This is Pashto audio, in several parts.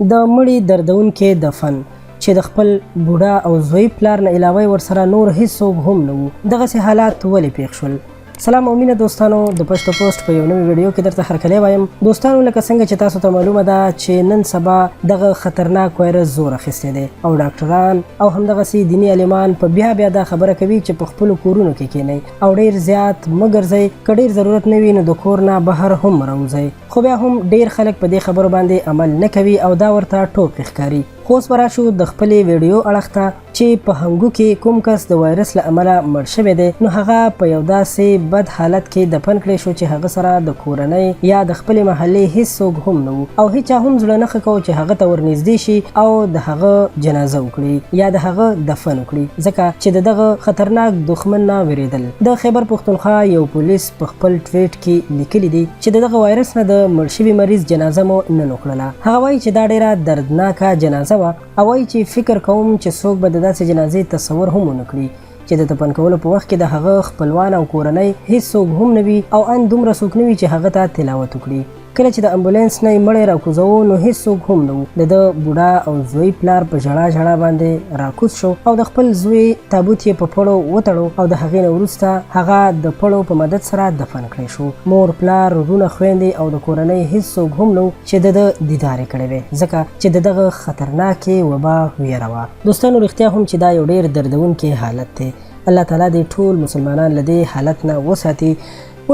د مړي دردونکې دفن چې د خپل بوډا او زوی پلار نه علاوه ورسره نور هیڅوک هم نه وو. دغسې حالات ولې پیښ شول؟ سلام او مینه دوستانو، د پښتو پوسټ په یو نوې ویډیو کې درته هرکلی وایم. دوستانو، لکه څنګه چې تاسو ته معلومه ده چې نن سبا دغه خطرناک وایرس زور اخیستی دی او ډاکټران او همدغسې دیني عالمان په بیا دا خبره کوي چې په خپلو کورونو کې کینئ او ډیر زیات مه ګرځئ. که ډیر ضرورت نه وي نو د کور نه بهر هم راوځئ. خو بیا هم ډیر خلک په دې خبرو باندې عمل نه کوي او دا ورته ټوکې ښکاري. خو اوس به راشو د خپلې ویډیو اړخ ته چې په هنګو کې کوم کس د وایرس له امله مړ شوی دی، نو هغه په یو داسې بد حالت کې دفن کړی شو چې هغه سره د کورنۍ یا د خپلې محلې هیڅوک هم نه وو او هیچا هم زړه نه ښه کوو چې هغه ته ورنږدې شي او د هغه جنازه وکړي یا د هغه دفن وکړي، ځکه چې د دغه خطرناک دښمن نه ویرېدل. د خیبر پښتونخوا یو پولیس په خپل ټویټ کې لیکلي دي چې د دغه وایرس نه د مړ شوي مریض جنازه مو نه وکړله. هغه وایي چې دا ډیره دردناکه جنازه وه او وایي چې فکر کوم چې څوک به د داسې جنازې تصور هم ونه کړي چې د دفن کولو په وخت کې د هغه خپلوان او کورنۍ هیڅوک هم نه وي او ان دومره څوک نه وي چې هغه ته تلاوت وکړي. کله چې د امبولانس نه یې مړی راکوزوو نو هیڅوک هم نه وو. د ده بوډا او زوی پلار په ژړا باندې راکوز شو او د خپل زوی تابوت یې په پړو وتړو او د هغې نه وروسته هغه د پړو په مدد سره دفن کړی شو. مور، پلار، وروڼه، خویندې او د کورنۍ هیڅوک هم نه وو چې د ده دیدار یې کړی وی، ځکه چې د دغه خطرناکې وبا ویره وه. دوستانو، رښتیا هم چې دا یو ډېر دردونکی حالت دی. الله تعالی دې ټول مسلمانان له دې حالت نه وساتي.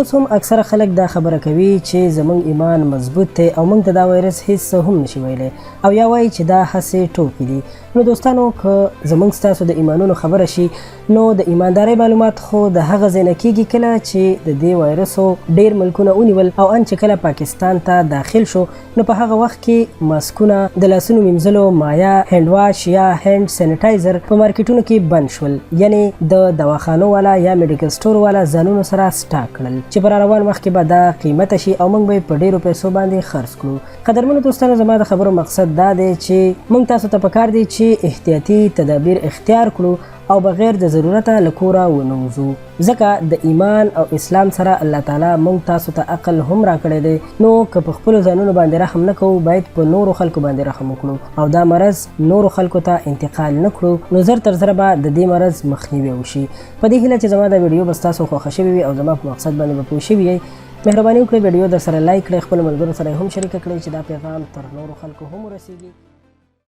اوس هم اکثره خلک دا خبره کوي چې زموږ ایمان مضبوط دی او موږ ته دا وایرس هیڅ هم نشي ویلی او یا وایي چې دا هسې ټوکې دي. نو دوستانو، که زموږ ستاسو د ایمانونو خبره شي نو د ایماندارۍ معلومات خو د هغه ځای نه کیږي کله چې د دې وایرسو ډیر ملکونه ونیول او ان چې کله پاکستان ته داخل شو نو په هغه وخت کې ماسکونه، د لاسونو مینځلو مایع، هینډ واش یا هینډ سینیټایزر په مارکیټونو کې بند شول، یعنی د دواخانو والا یا میډیکل سټور والا ځانونو سره سټاک کړل چې په روان وخت کې به دا قیمته شي او موږ به په ډیرو پیسو باندې خرڅ کړو. قدرمنو دوستانو، زما د خبرو مقصد دا دی چې موږ تاسو ته پکار دی چې احتیاطي تدابیر اختیار کړو او بغیر د ضرورته له کوره ونه وځو، ځکه د ایمان او اسلام سره الله تعالی موږ تاسو ته عقل هم راکړی دی. نو که په خپلو ځانونو باندې رحم نه کوو، باید په نورو خلکو باندې رحم وکړو او دا مرض نورو خلکو ته انتقال نه کړو، نو زر تر زره به د دې مرض مخنیوی وشي. په دې هیله چې زما دا ویډیو به ستاسو خوښه شوې وي او زما په مقصد باندې به پوه شوي یئ. مهرباني وکړئ ویډیو در سره لایک کړئ، خپلو ملګرو سره یې هم شریکه کړئ چې دا پیغام تر نورو خلکو هم ورسیږي.